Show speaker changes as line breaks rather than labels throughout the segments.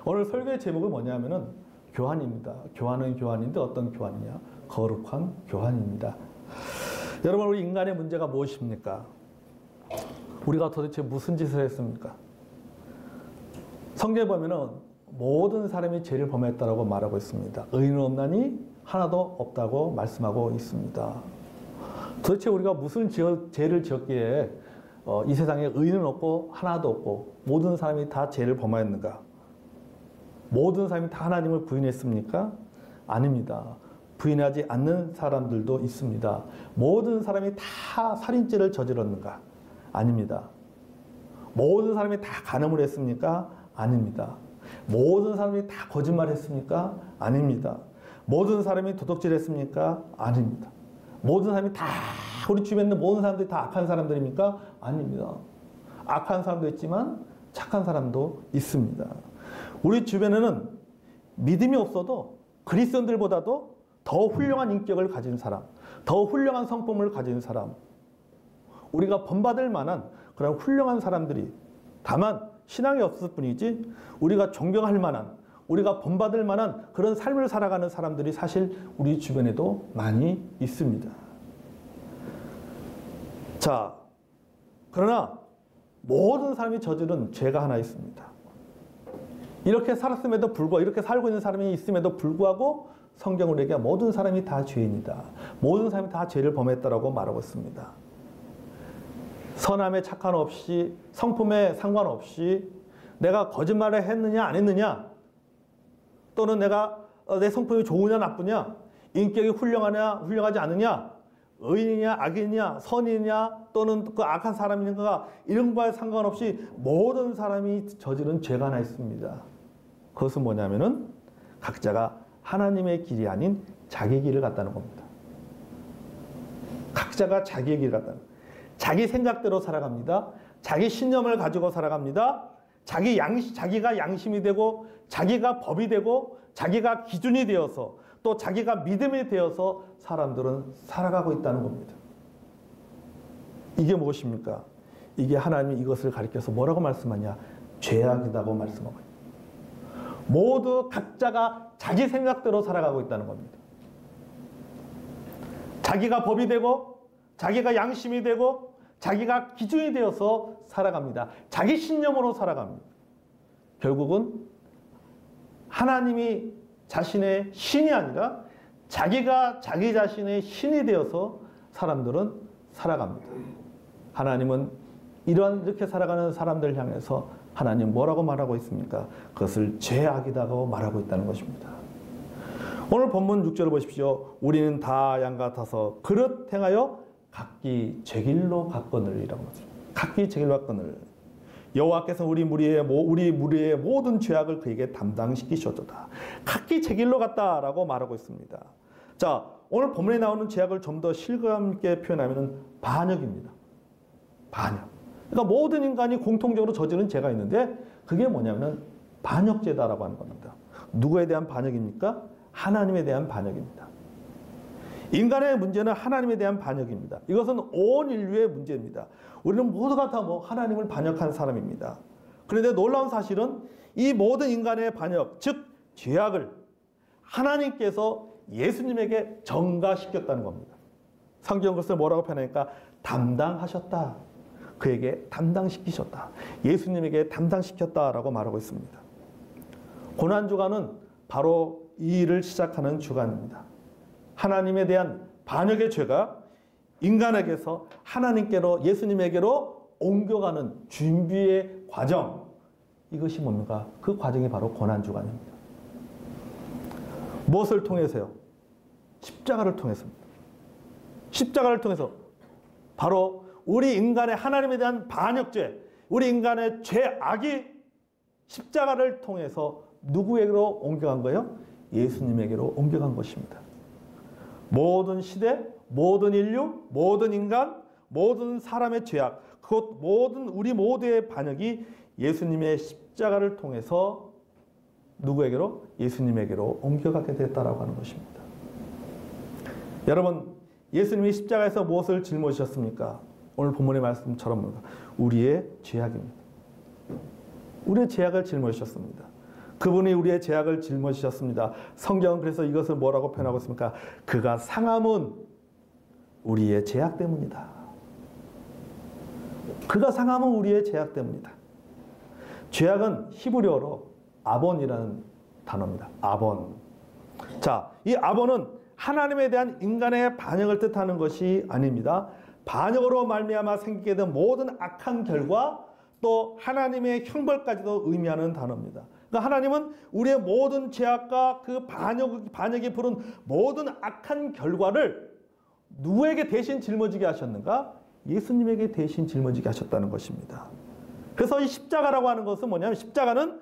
오늘 설교의 제목은 뭐냐면은 교환입니다. 교환은 교환인데 어떤 교환이냐? 거룩한 교환입니다. 여러분, 우리 인간의 문제가 무엇입니까? 우리가 도대체 무슨 짓을 했습니까? 성경에 보면은 모든 사람이 죄를 범했다라고 말하고 있습니다. 의인은 없나니 하나도 없다고 말씀하고 있습니다. 도대체 우리가 무슨 죄를 지었기에 이 세상에 의인은 없고 하나도 없고 모든 사람이 다 죄를 범하였는가? 모든 사람이 다 하나님을 부인했습니까? 아닙니다. 부인하지 않는 사람들도 있습니다. 모든 사람이 다 살인죄를 저질렀는가? 아닙니다. 모든 사람이 다 간음을 했습니까? 아닙니다. 모든 사람이 다 거짓말했습니까? 아닙니다. 모든 사람이 도둑질했습니까? 아닙니다. 모든 사람이 다 우리 주변에 있는 모든 사람들이 다 악한 사람들입니까? 아닙니다. 악한 사람도 있지만 착한 사람도 있습니다. 우리 주변에는 믿음이 없어도 그리스도인들보다도 더 훌륭한 인격을 가진 사람, 더 훌륭한 성품을 가진 사람, 우리가 본받을 만한 그런 훌륭한 사람들이, 다만 신앙이 없을 뿐이지 우리가 존경할 만한, 우리가 본받을 만한 그런 삶을 살아가는 사람들이 사실 우리 주변에도 많이 있습니다. 자, 그러나 모든 사람이 저지른 죄가 하나 있습니다. 이렇게 살았음에도 불구하고, 이렇게 살고 있는 사람이 있음에도 불구하고 성경은 우리에게 모든 사람이 다 죄인이다, 모든 사람이 다 죄를 범했다라고 말하고 있습니다. 선함에 착한 없이, 성품에 상관없이 내가 거짓말을 했느냐 안 했느냐, 또는 내가 내 성품이 좋으냐 나쁘냐, 인격이 훌륭하냐 훌륭하지 않느냐, 의인이냐 악인이냐 선이냐 또는 그 악한 사람인가, 이런 거에 상관없이 모든 사람이 저지른 죄가 하나 있습니다. 그것은 뭐냐면은 각자가 하나님의 길이 아닌 자기 길을 갔다는 겁니다. 각자가 자기의 길을 갔다는 겁니다. 자기 생각대로 살아갑니다. 자기 신념을 가지고 살아갑니다. 자기가 양심이 되고, 자기가 법이 되고, 자기가 기준이 되어서, 또 자기가 믿음이 되어서 사람들은 살아가고 있다는 겁니다. 이게 무엇입니까? 이게 하나님이 이것을 가리켜서 뭐라고 말씀하냐? 죄악이라고 말씀하고 있습니다. 모두 각자가 자기 생각대로 살아가고 있다는 겁니다. 자기가 법이 되고, 자기가 양심이 되고, 자기가 기준이 되어서 살아갑니다. 자기 신념으로 살아갑니다. 결국은 하나님이 자신의 신이 아니라 자기가 자기 자신의 신이 되어서 사람들은 살아갑니다. 하나님은 이렇게 살아가는 사람들 향해서 하나님 뭐라고 말하고 있습니까? 그것을 죄악이라고 말하고 있다는 것입니다. 오늘 본문 6절을 보십시오. 우리는 다 양 같아서 그릇 행하여 각기 제 길로 갔거늘이라고 하죠. 각기 제 길로 갔거늘. 여호와께서 우리 무리의 모든 죄악을 그에게 담당시키셨도다. 각기 제 길로 갔다라고 말하고 있습니다. 자, 오늘 본문에 나오는 죄악을 좀 더 실감 있게 표현하면 반역입니다. 반역. 그러니까 모든 인간이 공통적으로 저지른 죄가 있는데 그게 뭐냐면 반역죄다라고 하는 겁니다. 누구에 대한 반역입니까? 하나님에 대한 반역입니다. 인간의 문제는 하나님에 대한 반역입니다. 이것은 온 인류의 문제입니다. 우리는 모두가 다 하나님을 반역한 사람입니다. 그런데 놀라운 사실은 이 모든 인간의 반역, 즉 죄악을 하나님께서 예수님에게 전가시켰다는 겁니다. 성경 그것을 뭐라고 표현하니까 담당하셨다. 그에게 담당시키셨다. 예수님에게 담당시켰다라고 말하고 있습니다. 고난주간은 바로 이 일을 시작하는 주간입니다. 하나님에 대한 반역의 죄가 인간에게서 하나님께로, 예수님에게로 옮겨가는 준비의 과정, 이것이 뭡니까? 그 과정이 바로 고난주간입니다. 무엇을 통해서요? 십자가를 통해서입니다. 십자가를 통해서 바로 우리 인간의 하나님에 대한 반역죄, 우리 인간의 죄악이 십자가를 통해서 누구에게로 옮겨간 거예요? 예수님에게로 옮겨간 것입니다. 모든 시대, 모든 인류, 모든 인간, 모든 사람의 죄악, 그것 모든 우리 모두의 반역이 예수님의 십자가를 통해서 누구에게로? 예수님에게로 옮겨가게 됐다라고 하는 것입니다. 여러분, 예수님이 십자가에서 무엇을 짊어지셨습니까? 오늘 본문의 말씀처럼 우리의 죄악입니다. 우리의 죄악을 짊어지셨습니다. 그분이 우리의 죄악을 짊어지셨습니다. 성경은 그래서 이것을 뭐라고 표현하고 있습니까? 그가 상함은 우리의 죄악 때문이다. 그가 상함은 우리의 죄악 때문이다. 죄악은 히브리어로 아본이라는 단어입니다. 아본. 자, 이 아본은 하나님에 대한 인간의 반역을 뜻하는 것이 아닙니다. 반역으로 말미암아 생기게 된 모든 악한 결과, 또 하나님의 형벌까지도 의미하는 단어입니다. 그러니까 하나님은 우리의 모든 죄악과 그 반역이 부른 모든 악한 결과를 누구에게 대신 짊어지게 하셨는가? 예수님에게 대신 짊어지게 하셨다는 것입니다. 그래서 이 십자가라고 하는 것은 뭐냐면, 십자가는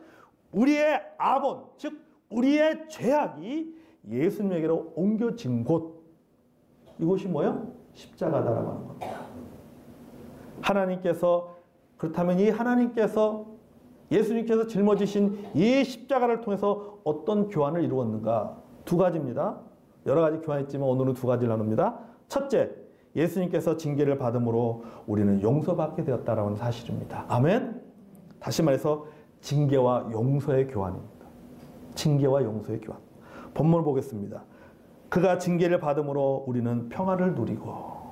우리의 아본, 즉 우리의 죄악이 예수님에게로 옮겨진 곳, 이곳이 뭐예요? 십자가다라고 하는 겁니다. 하나님께서, 그렇다면 이 하나님께서, 예수님께서 짊어지신 이 십자가를 통해서 어떤 교환을 이루었는가? 두 가지입니다. 여러 가지 교환이 있지만 오늘은 두 가지를 나눕니다. 첫째, 예수님께서 징계를 받음으로 우리는 용서받게 되었다라는 사실입니다. 아멘? 다시 말해서 징계와 용서의 교환입니다. 징계와 용서의 교환. 본문을 보겠습니다. 그가 징계를 받음으로 우리는 평화를 누리고,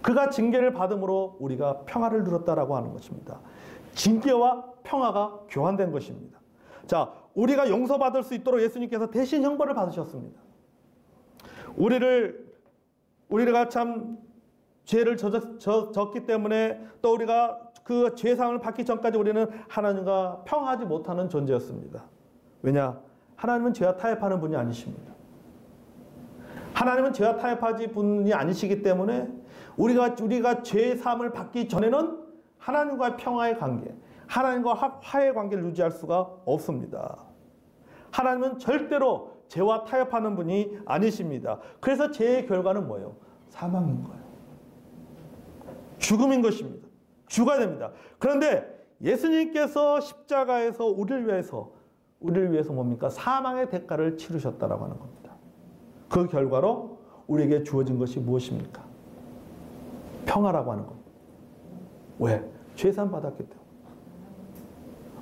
그가 징계를 받음으로 우리가 평화를 누렸다라고 하는 것입니다. 징계와 평화가 교환된 것입니다. 자, 우리가 용서받을 수 있도록 예수님께서 대신 형벌을 받으셨습니다. 우리가 참 죄를 졌기 때문에, 또 우리가 그 죄사함을 받기 전까지 우리는 하나님과 평화하지 못하는 존재였습니다. 왜냐? 하나님은 죄와 타협하는 분이 아니십니다. 하나님은 죄와 타협하지 분이 아니시기 때문에 우리가 죄사함을 받기 전에는 하나님과의 평화의 관계, 하나님과 화해의 관계를 유지할 수가 없습니다. 하나님은 절대로 죄와 타협하는 분이 아니십니다. 그래서 죄의 결과는 뭐예요? 사망인 거예요. 죽음인 것입니다. 죽어야 됩니다. 그런데 예수님께서 십자가에서 우리를 위해서 뭡니까? 사망의 대가를 치르셨다라고 하는 겁니다. 그 결과로 우리에게 주어진 것이 무엇입니까? 평화라고 하는 겁니다. 왜? 죄사함 받았기 때문에.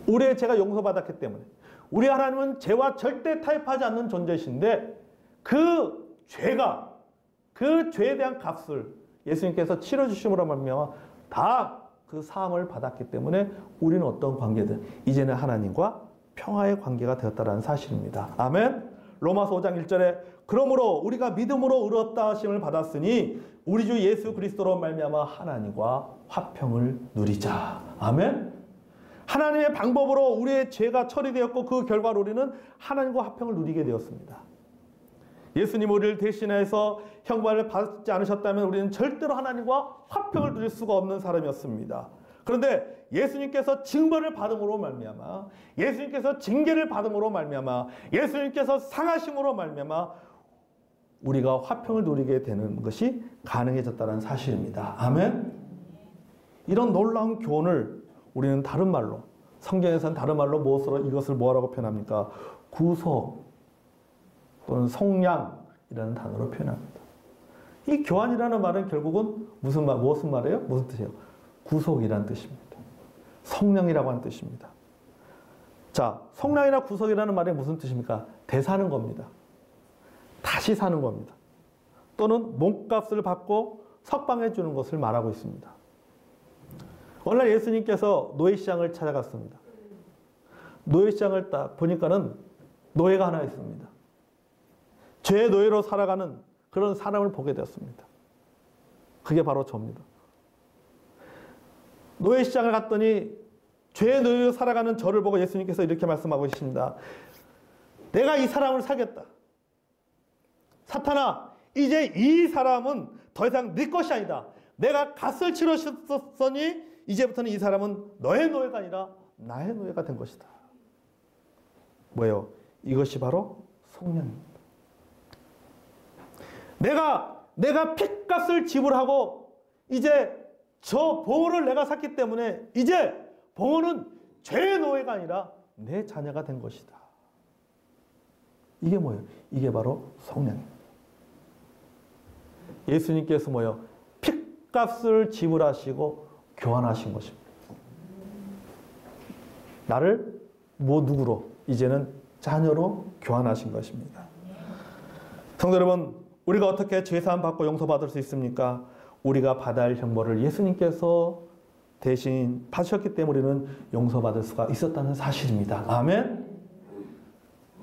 우리의 죄가 용서받았기 때문에. 우리 하나님은 죄와 절대 타협하지 않는 존재이신데, 그 죄에 대한 값을 예수님께서 치러주심으로 말미암아 다 그 사함을 받았기 때문에 우리는 어떤 관계든 이제는 하나님과 평화의 관계가 되었다는 사실입니다. 아멘. 로마서 5장 1절에 그러므로 우리가 믿음으로 의롭다 하심을 받았으니 우리 주 예수 그리스도로 말미암아 하나님과 화평을 누리자. 아멘. 하나님의 방법으로 우리의 죄가 처리되었고, 그 결과로 우리는 하나님과 화평을 누리게 되었습니다. 예수님 우리를 대신해서 형벌을 받지 않으셨다면 우리는 절대로 하나님과 화평을 누릴 수가 없는 사람이었습니다. 그런데 예수님께서 징벌을 받음으로 말미암아, 예수님께서 징계를 받음으로 말미암아, 예수님께서 상하심으로 말미암아 우리가 화평을 누리게 되는 것이 가능해졌다는 사실입니다. 아멘. 이런 놀라운 교훈을 우리는 다른 말로, 성경에서는 다른 말로 이것을 뭐라고 표현합니까? 구속 또는 속량이라는 단어로 표현합니다. 이 교환이라는 말은 결국은 무슨 말이에요? 무슨 뜻이에요? 구속이라는 뜻입니다. 속량이라고 하는 뜻입니다. 자, 속량이나 구속이라는 말이 무슨 뜻입니까? 되사는 겁니다. 다시 사는 겁니다. 또는 몸값을 받고 석방해 주는 것을 말하고 있습니다. 오늘 예수님께서 노예시장을 찾아갔습니다. 노예시장을 딱 보니까는 노예가 하나 있습니다. 죄의 노예로 살아가는 그런 사람을 보게 되었습니다. 그게 바로 저입니다. 노예시장을 갔더니 죄의 노예로 살아가는 저를 보고 예수님께서 이렇게 말씀하고 계십니다. 내가 이 사람을 사겠다. 사탄아, 이제 이 사람은 더 이상 네 것이 아니다. 내가 값을 치렀으니 이제부터는 이 사람은 너의 노예가 아니라 나의 노예가 된 것이다. 뭐예요? 이것이 바로 속량입니다. 내가 핏값을 지불하고 이제 저 봉헌을 내가 샀기 때문에 이제 봉헌은 죄의 노예가 아니라 내 자녀가 된 것이다. 이게 뭐예요? 이게 바로 속량입니다. 예수님께서 뭐예요? 핏값을 지불하시고 교환하신 것입니다. 나를 누구로? 이제는 자녀로 교환하신 것입니다. 성도 여러분, 우리가 어떻게 죄사함 받고 용서받을 수 있습니까? 우리가 받아야 할 형벌을 예수님께서 대신 받으셨기 때문에 우리는 용서받을 수가 있었다는 사실입니다. 아멘.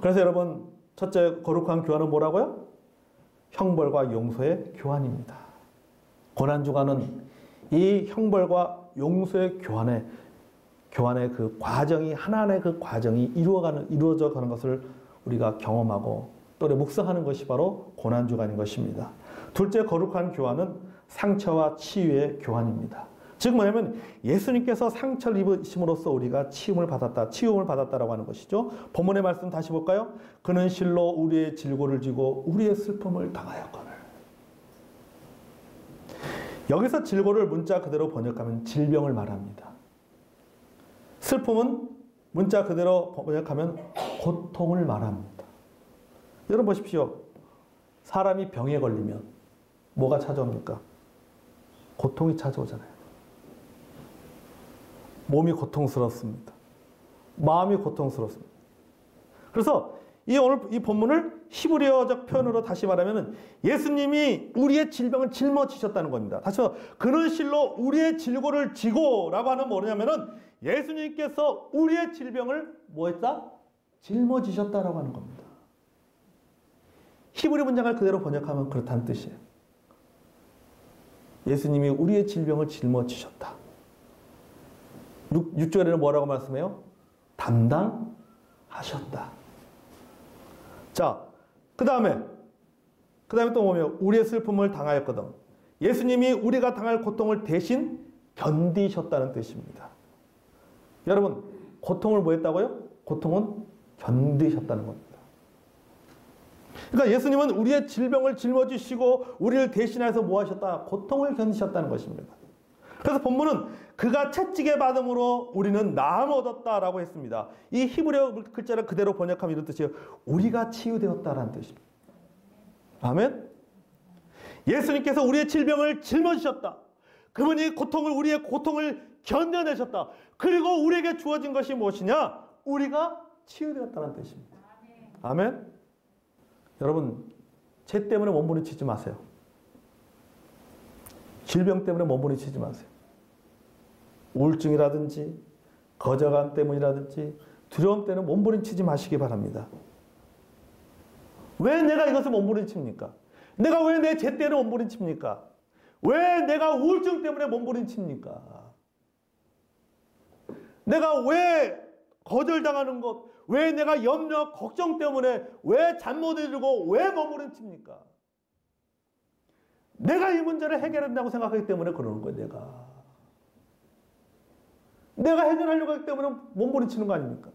그래서 여러분, 첫째 거룩한 교환은 뭐라고요? 형벌과 용서의 교환입니다. 고난주간은 이 형벌과 용서의 교환의 그 과정이, 하나하나의 그 과정이 이루어져 가는 것을 우리가 경험하고 또 묵상하는 것이 바로 고난주간인 것입니다. 둘째 거룩한 교환은 상처와 치유의 교환입니다. 즉 뭐냐면 예수님께서 상처를 입으심으로써 우리가 치유를 받았다라고 하는 것이죠. 본문의 말씀 다시 볼까요? 그는 실로 우리의 질고를 지고 우리의 슬픔을 당하였거늘. 여기서 질고를 문자 그대로 번역하면 질병을 말합니다. 슬픔은 문자 그대로 번역하면 고통을 말합니다. 여러분 보십시오. 사람이 병에 걸리면 뭐가 찾아옵니까? 고통이 찾아오잖아요. 몸이 고통스럽습니다. 마음이 고통스럽습니다. 그래서 오늘 이 본문을 히브리어적 표현으로 다시 말하면 예수님이 우리의 질병을 짊어지셨다는 겁니다. 다시 말해서 그는 실로 우리의 질고를 지고라고 하는 뭐냐면은 예수님께서 우리의 질병을 뭐 했다? 짊어지셨다라고 하는 겁니다. 히브리 문장을 그대로 번역하면 그렇다는 뜻이에요. 예수님이 우리의 질병을 짊어지셨다. 6절에는 뭐라고 말씀해요? 담당하셨다. 자, 그 다음에 또 뭐냐면 우리의 슬픔을 당하였거든. 예수님이 우리가 당할 고통을 대신 견디셨다는 뜻입니다. 여러분, 고통을 뭐 했다고요? 고통은 견디셨다는 겁니다. 그러니까 예수님은 우리의 질병을 짊어지시고 우리를 대신해서 뭐 하셨다? 고통을 견디셨다는 것입니다. 그래서 본문은 그가 채찍에 받음으로 우리는 나음을 얻었다라고 했습니다. 이 히브리어 글자를 그대로 번역하면 이런 뜻이에요. 우리가 치유되었다라는 뜻입니다. 아멘. 예수님께서 우리의 질병을 짊어지셨다. 그분이 우리의 고통을 견뎌내셨다. 그리고 우리에게 주어진 것이 무엇이냐? 우리가 치유되었다는 뜻입니다. 아멘. 여러분, 죄 때문에 몸부림치지 마세요. 질병 때문에 몸부림치지 마세요. 우울증이라든지 거저감 때문이라든지 두려움 때문에 몸부림치지 마시기 바랍니다. 왜 내가 이것을 몸부림칩니까? 내가 왜 내 죄 때문에 몸부림칩니까? 왜 내가 우울증 때문에 몸부림칩니까? 내가 왜 거절당하는 것, 왜 내가 염려, 걱정 때문에 왜 잠 못 이루고 왜 몸부림칩니까? 내가 이 문제를 해결한다고 생각하기 때문에 그러는 거예요. 내가 해결하려고 하기 때문에 몸부림치는 거 아닙니까?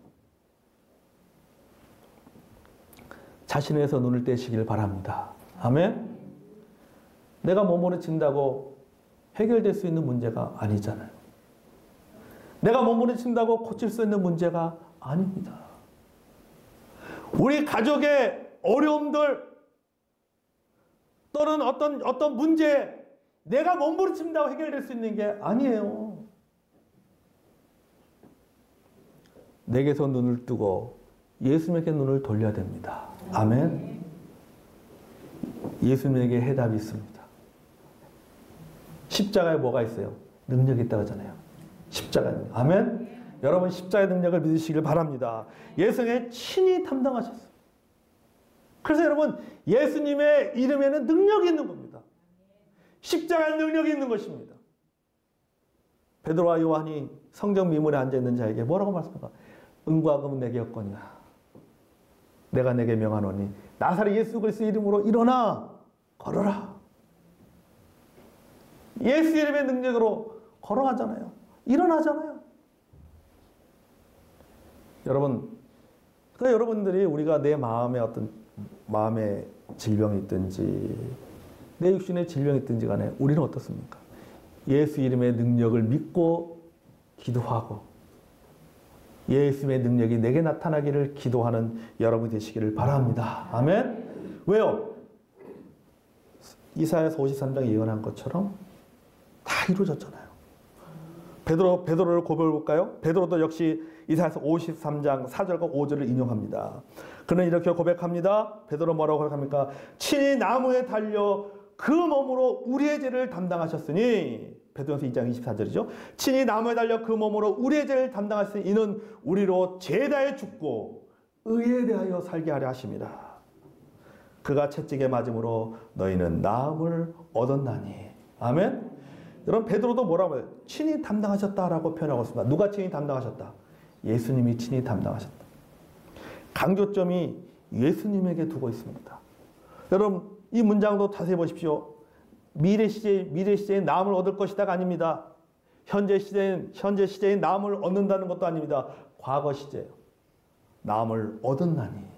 자신에서 눈을 떼시길 바랍니다. 아멘? 내가 몸부림친다고 해결될 수 있는 문제가 아니잖아요. 내가 몸부림친다고 고칠 수 있는 문제가 아닙니다. 우리 가족의 어려움들 또는 어떤 문제 내가 몸부림친다고 해결될 수 있는 게 아니에요. 내게서 눈을 뜨고 예수님에게 눈을 돌려야 됩니다. 아멘. 예수님에게 해답이 있습니다. 십자가에 뭐가 있어요? 능력이 있다고 하잖아요. 십자가 능력. 아멘. 여러분 십자가의 능력을 믿으시길 바랍니다. 예수님이 친히 담당하셨어요. 그래서 여러분 예수님의 이름에는 능력이 있는 겁니다. 십자가의 능력이 있는 것입니다. 베드로와 요한이 성전 미문에 앉아있는 자에게 뭐라고 말씀합니까? 은과 금은 내게 없거니와 내가 내게 명하노니 나사렛 예수 그리스도의 이름으로 일어나 걸어라. 예수 이름의 능력으로 걸어가잖아요. 일어나잖아요. 그러니까 여러분들이 우리가 내 마음에 어떤 마음의 질병이 있든지 내 육신의 질병이 있든지 간에 우리는 어떻습니까? 예수 이름의 능력을 믿고 기도하고 예수님의 능력이 내게 나타나기를 기도하는 여러분이 되시기를 바랍니다. 아멘. 왜요? 이사야서 53장에 예언한 것처럼 다 이루어졌잖아요. 베드로를 고백해 볼까요? 베드로도 역시 이사야서 53장 4절과 5절을 인용합니다. 그는 이렇게 고백합니다. 베드로 뭐라고 고백합니까? 친히 나무에 달려 그 몸으로 우리의 죄를 담당하셨으니, 베드로전서 2장 24절이죠. 친히 나무에 달려 그 몸으로 우리의 죄를 담당하셨으니 이는 우리로 죄 다해 죽고 의에 대하여 살게 하려 하심이라. 그가 채찍에 맞음으로 너희는 나음을 얻었나니. 아멘. 여러분, 베드로도 뭐라고 해요? 친히 담당하셨다라고 표현하고 있습니다. 누가 친히 담당하셨다? 예수님이 친히 담당하셨다. 강조점이 예수님에게 두고 있습니다. 여러분, 이 문장도 자세히 보십시오. 미래 시제인 나음을 얻을 것이다가 아닙니다. 현재 시제인 나음을 얻는다는 것도 아닙니다. 과거 시제예요. 나음을 얻었나니.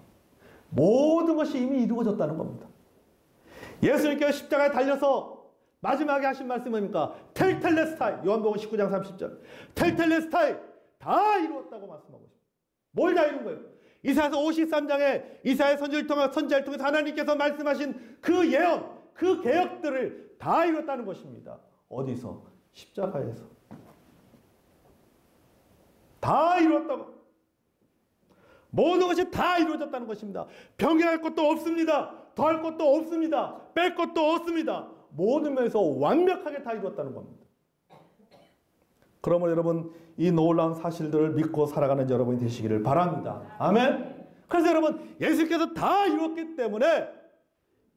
모든 것이 이미 이루어졌다는 겁니다. 예수님께서 십자가에 달려서 마지막에 하신 말씀이 뭡니까? 텔텔레스타이. 요한복음 19장 30절. 텔텔레스타이. 다 이루었다고 말씀하고 있습니다. 뭘 다 이룬 거예요? 이사야서 53장에 이사야 선지자를 통해서 하나님께서 말씀하신 그 예언, 그 계획들을 다 이뤘다는 것입니다. 어디서? 십자가에서. 다 이뤘다고. 모든 것이 다 이루어졌다는 것입니다. 변경할 것도 없습니다. 더할 것도 없습니다. 뺄 것도 없습니다. 모든 면에서 완벽하게 다 이루었다는 겁니다. 그러므로 여러분, 이 놀라운 사실들을 믿고 살아가는 여러분이 되시기를 바랍니다. 아멘. 그래서 여러분, 예수님께서 다 이루었기 때문에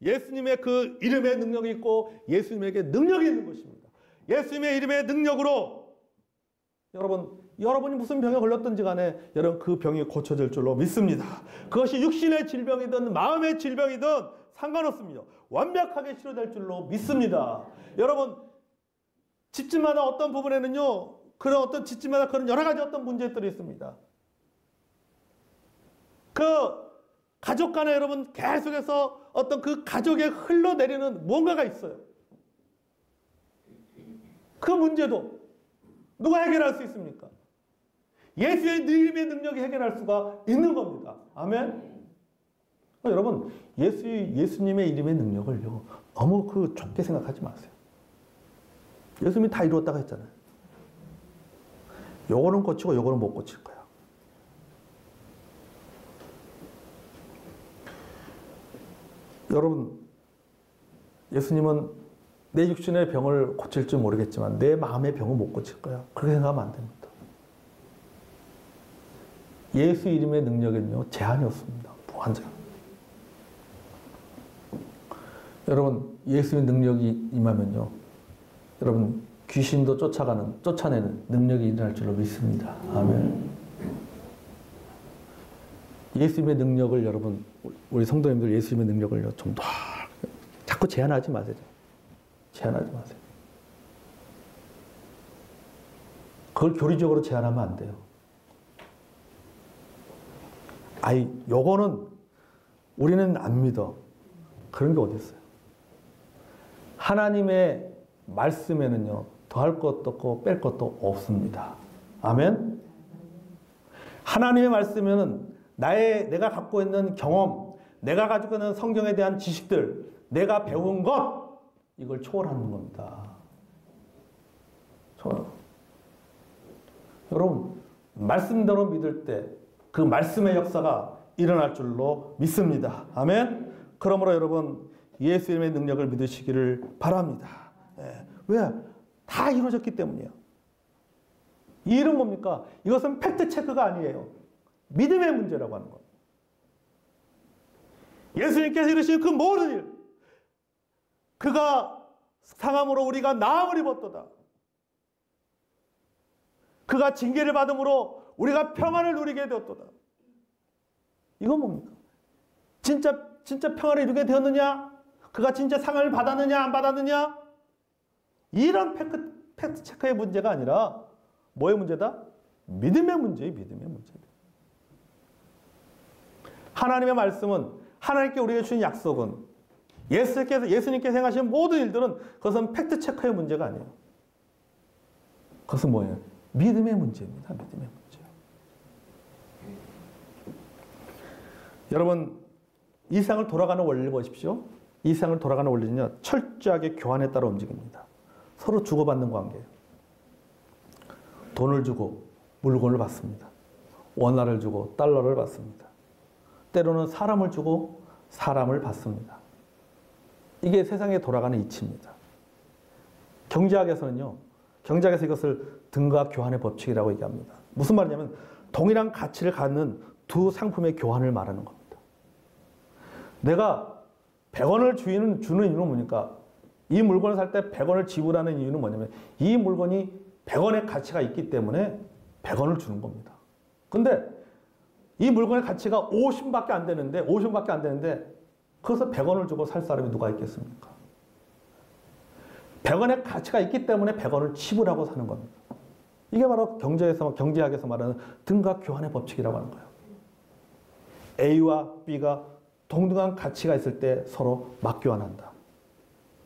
예수님의 그 이름의 능력이 있고 예수님에게 능력이 있는 것입니다. 예수님의 이름의 능력으로 여러분이 무슨 병에 걸렸든지 간에 여러분 그 병이 고쳐질 줄로 믿습니다. 그것이 육신의 질병이든 마음의 질병이든 상관없습니다. 완벽하게 치료될 줄로 믿습니다. 여러분, 집집마다 어떤 부분에는요, 그런 어떤 집집마다 그런 여러 가지 어떤 문제들이 있습니다. 그 가족 간에 여러분 계속해서 어떤 그 가족에 흘러내리는 뭔가가 있어요. 그 문제도 누가 해결할 수 있습니까? 예수의 이름의 능력이 해결할 수가 있는 겁니다. 아멘. 여러분, 예수님의 이름의 능력을요, 너무 좁게 생각하지 마세요. 예수님이 다 이루었다고 했잖아요. 요거는 고치고 요거는 못 고칠 거야. 여러분, 예수님은 내 육신의 병을 고칠 줄 모르겠지만 내 마음의 병은 못 고칠 거야. 그렇게 생각하면 안 됩니다. 예수 이름의 능력에는요, 제한이 없습니다. 무한정. 여러분, 예수의 능력이 임하면요, 여러분, 귀신도 쫓아내는 능력이 일어날 줄로 믿습니다. 아멘. 예수님의 능력을 여러분, 우리 성도님들 예수님의 능력을요, 좀 더 자꾸 제한하지 마세요. 제한하지 마세요. 그걸 교리적으로 제한하면 안 돼요. 요거는 우리는 안 믿어. 그런 게 어디 있어요? 하나님의 말씀에는요, 더할 것도 없고 뺄 것도 없습니다. 아멘? 하나님의 말씀에는 내가 갖고 있는 경험, 내가 가지고 있는 성경에 대한 지식들, 내가 배운 것, 이걸 초월하는 겁니다. 여러분, 말씀대로 믿을 때 그 말씀의 역사가 일어날 줄로 믿습니다. 아멘? 그러므로 여러분, 예수 이름의 능력을 믿으시기를 바랍니다. 왜? 다 이루어졌기 때문이에요. 이 일은 뭡니까? 이것은 팩트 체크가 아니에요. 믿음의 문제라고 하는 것. 예수님께서 이루신 그 모든 일, 그가 상함으로 우리가 나음을 입었도다. 그가 징계를 받음으로 우리가 평안을 누리게 되었도다. 이건 뭡니까? 진짜 평안을 이루게 되었느냐? 그가 진짜 상을 받았느냐 안 받았느냐? 이런 팩트 체크의 문제가 아니라 뭐의 문제다? 믿음의 문제예요. 믿음의 문제. 하나님의 말씀은, 하나님께 우리에게 주신 약속은, 예수님께서 행하신 모든 일들은 그것은 팩트 체크의 문제가 아니에요. 그것은 뭐예요? 믿음의 문제입니다. 믿음의 문제. 여러분, 이 세상을 돌아가는 원리를 보십시오. 이 세상을 돌아가는 원리는요, 철저하게 교환에 따라 움직입니다. 서로 주고받는 관계예요. 돈을 주고 물건을 받습니다. 원화를 주고 달러를 받습니다. 때로는 사람을 주고 사람을 받습니다. 이게 세상에 돌아가는 이치입니다. 경제학에서는요, 경제학에서 이것을 등가 교환의 법칙이라고 얘기합니다. 무슨 말이냐면 동일한 가치를 갖는 두 상품의 교환을 말하는 겁니다. 내가 100원을 주는 이유는 뭡니까? 이 물건을 살 때 100원을 지불하는 이유는 뭐냐면 이 물건이 100원의 가치가 있기 때문에 100원을 주는 겁니다. 근데 이 물건의 가치가 50원밖에 안 되는데 그것을 100원을 주고 살 사람이 누가 있겠습니까? 100원의 가치가 있기 때문에 100원을 지불하고 사는 겁니다. 이게 바로 경제학에서 말하는 등가 교환의 법칙이라고 하는 거예요. A와 B가 동등한 가치가 있을 때 서로 맞교환한다는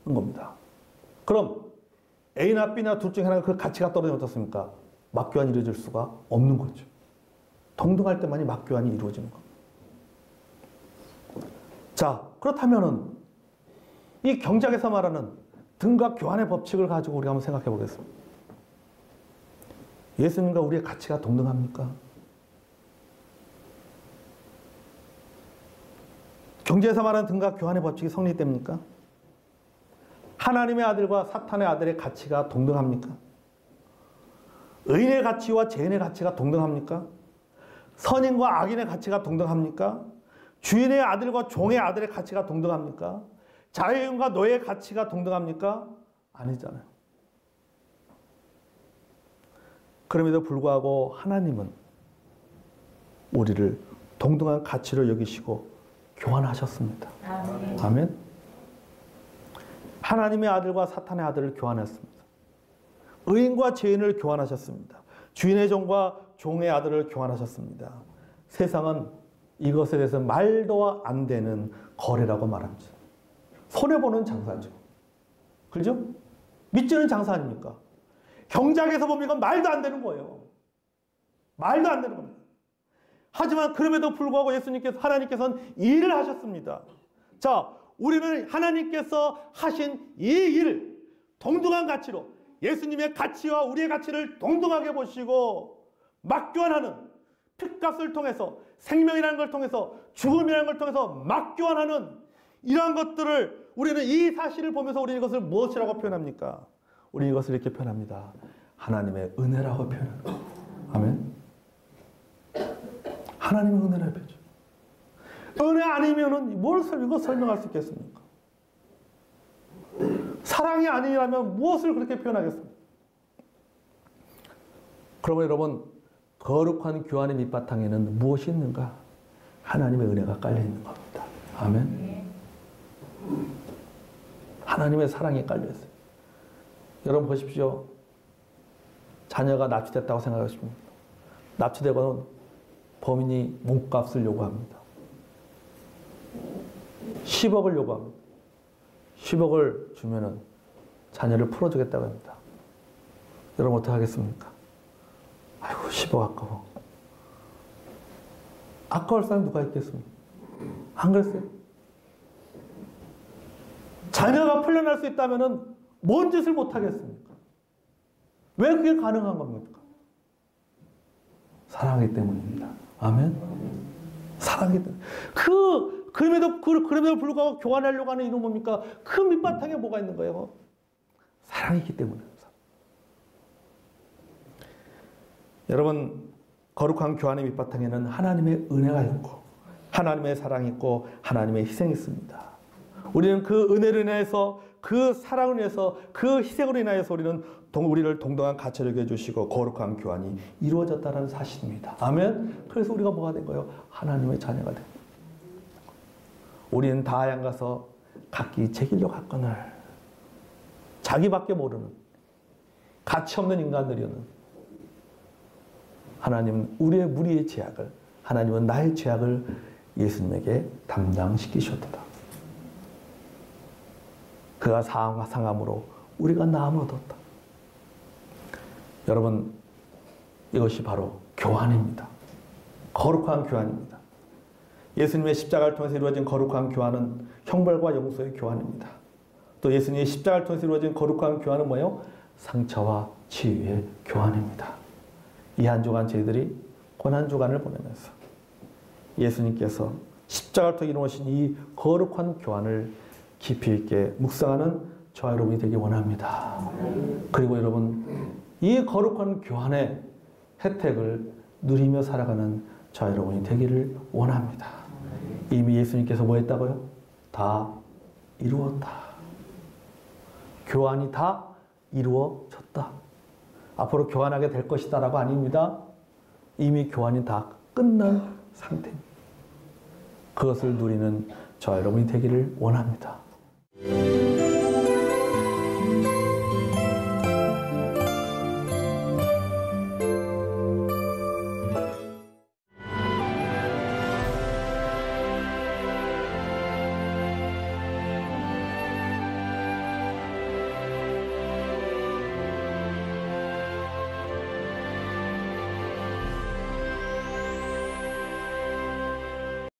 겁니다. 그럼 A나 B나 둘 중에 하나가 그 가치가 떨어지면 어떻습니까? 맞교환이 이루어질 수가 없는 거죠. 동등할 때만이 맞교환이 이루어지는 겁니다. 자, 그렇다면은 이 경제학에서 말하는 등가 교환의 법칙을 가지고 우리가 한번 생각해 보겠습니다. 예수님과 우리의 가치가 동등합니까? 경제에서 말하는 등가 교환의 법칙이 성립됩니까? 하나님의 아들과 사탄의 아들의 가치가 동등합니까? 의인의 가치와 죄인의 가치가 동등합니까? 선인과 악인의 가치가 동등합니까? 주인의 아들과 종의 아들의 가치가 동등합니까? 자유인과 노예의 가치가 동등합니까? 아니잖아요. 그럼에도 불구하고 하나님은 우리를 동등한 가치로 여기시고 교환하셨습니다. 아멘. 하나님의 아들과 사탄의 아들을 교환했습니다. 의인과 죄인을 교환하셨습니다. 주인의 종과 종의 아들을 교환하셨습니다. 세상은 이것에 대해서 말도 안 되는 거래라고 말합니다. 손해보는 장사죠. 그렇죠? 믿지는 장사 아닙니까? 경제학에서 보면 이건 말도 안 되는 거예요. 말도 안 되는 겁니다. 하지만 그럼에도 불구하고 하나님께서는 일을 하셨습니다. 자, 우리는 하나님께서 하신 이 일을 동등한 가치로 예수님의 가치와 우리의 가치를 동등하게 보시고 맞교환하는 핏값을 통해서 생명이라는 걸 통해서 죽음이라는 걸 통해서 맞교환하는 이러한 것들을 우리는 이 사실을 보면서 우리는 이것을 무엇이라고 표현합니까? 우리는 이것을 이렇게 표현합니다. 하나님의 은혜라고 표현합니다. 아멘. 하나님의 은혜라고 표현하죠. 은혜 아니면은 이거 설명할 수 있겠습니까? 사랑이 아니라면 무엇을 그렇게 표현하겠습니까? 그러면 여러분, 거룩한 교환의 밑바탕에는 무엇이 있는가? 하나님의 은혜가 깔려 있는 겁니다. 아멘. 하나님의 사랑이 깔려 있어요. 여러분 보십시오. 자녀가 납치됐다고 생각하십니까? 납치되고는 범인이 몸값을 요구합니다. 10억을 요구합니다. 10억을 주면은 자녀를 풀어주겠다고 합니다. 여러분 어떻게 하겠습니까? 아이고 10억 아까워. 아까울 사람 누가 있겠습니까? 안 그랬어요? 자녀가 풀려날 수 있다면은 뭔 짓을 못 하겠습니까? 왜 그게 가능한 겁니까? 사랑하기 때문입니다. 아멘. 사랑하기 때문에. 그럼에도 불구하고 교환하려고 하는 이유는 뭡니까? 그 밑바탕에 뭐가 있는 거예요? 사랑이기 때문입니다. 여러분, 거룩한 교환의 밑바탕에는 하나님의 은혜가 있고 하나님의 사랑이 있고 하나님의 희생이 있습니다. 우리는 그 은혜를 인해서 그 사랑을 인해서 그 희생으로 인하여서 우리를 동등한 가치를 해주시고 거룩한 교환이 이루어졌다는 사실입니다. 아멘. 그래서 우리가 뭐가 된 거예요? 하나님의 자녀가 된 거예요. 우리는 다하양 가서 각기 제 길로 갔거늘 자기밖에 모르는 가치 없는 인간들이었는 하나님은 우리의 무리의 죄악을 하나님은 나의 죄악을 예수님에게 담당시키셨다. 그가 상함으로 우리가 나음을 얻었다. 여러분, 이것이 바로 교환입니다. 거룩한 교환입니다. 예수님의 십자가를 통해서 이루어진 거룩한 교환은 형벌과 용서의 교환입니다. 또 예수님의 십자가를 통해서 이루어진 거룩한 교환은 뭐예요? 상처와 치유의 교환입니다. 이 한 주간 저희들이 고난주간을 보내면서 예수님께서 십자가를 통해 이루어진 이 거룩한 교환을 깊이 있게 묵상하는 저와 여러분이 되기 원합니다. 그리고 여러분, 이 거룩한 교환의 혜택을 누리며 살아가는 저와 여러분이 되기를 원합니다. 이미 예수님께서 뭐 했다고요? 다 이루었다. 교환이 다 이루어졌다. 앞으로 교환하게 될 것이다 라고 아닙니다. 이미 교환이 다 끝난 상태입니다. 그것을 누리는 저와 여러분이 되기를 원합니다.